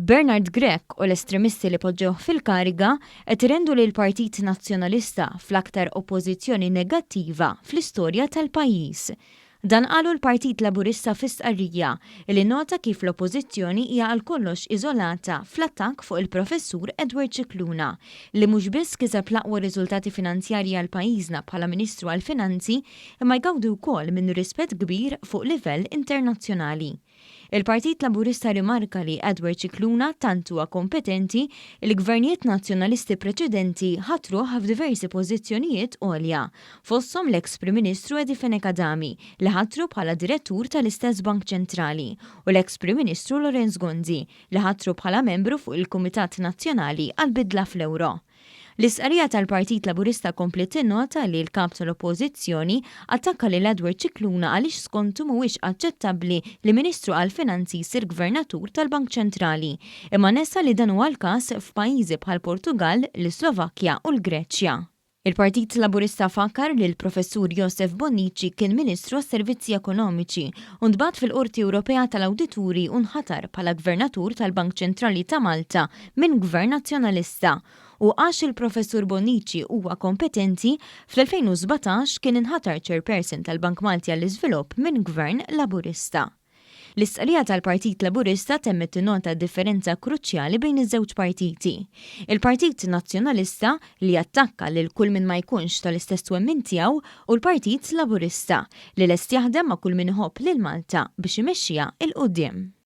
Bernard Grek u l-estremisti li poġġew fil-kariga qed irendu lill-Partit Nazzjonalista fl-aktar oppożizzjoni negattiva fl-istorja tal-pajjiż. Dan qalu l-Partit Laburista fi stqarrija li nnota kif l-Oppożizzjoni hija għal kollox iżolata fl-attakk fuq il-Professur Edward Scicluna li mhux biss kiseb l-aqwa riżultati finanzjarji għal pajjiżna bħala Ministru għall-Finanzi imma jgawdu wkoll minn rispett kbir fuq livell internazzjonali. Il-Partit Laburista rimarka li Edward Scicluna tant huwa kompetenti li Gvernijiet Nazzjonalisti preċedenti ħatruh f'diversi pożizzjonijiet għolja, fosthom l-eks Prim Ministru li ħatru bħala direttur tal-istess Bank Ċentrali u l-eks Prim Ministru Lawrence Gonzi li ħatru bħala membru fuq il-Kumitat Nazzjonali għall-bidla fl-ewro. L-istqarrija tal-Partit Laburista komplet innota li l-kap tal-Oppożizzjoni attakka lil Edward Scicluna għaliex skontu mhuwiex aċċettabbli li Ministru għall-Finanzi jsir Gvernatur tal-Bank Ċentrali, imma nessa li dan huwa l-każ f'pajjiżi bħal Portugal, l-Slovakkja u l-Greċja. Il-Partit Laburista fakkar li l-Professur kien Ministru għas-Servizzi Ekonomiċi u ntbagħat fil-Qorti Ewropea tal-Awdituri u nħatar bħala Gvernatur tal-Bank Ċentrali ta' Malta minn Gvern Nazzjonalista u għax il-Professur Bonnici huwa kompetenti, fl-2017 kien inħatar Chairperson tal-Bank Malti għall-Iżvilupp minn Gvern Laburista. L-istqarrija tal-Partit Laburista temmet tinnota differenza kruċjali bejn iż-żewġ partiti. Il-Partit Nazzjonalista li attakka lil kull min ma jkunx tal-istess twemmin tiegħu u l-Partit Laburista li lest jaħdem ma' kull min iħobb lil Malta biex imexxiha il qudiem.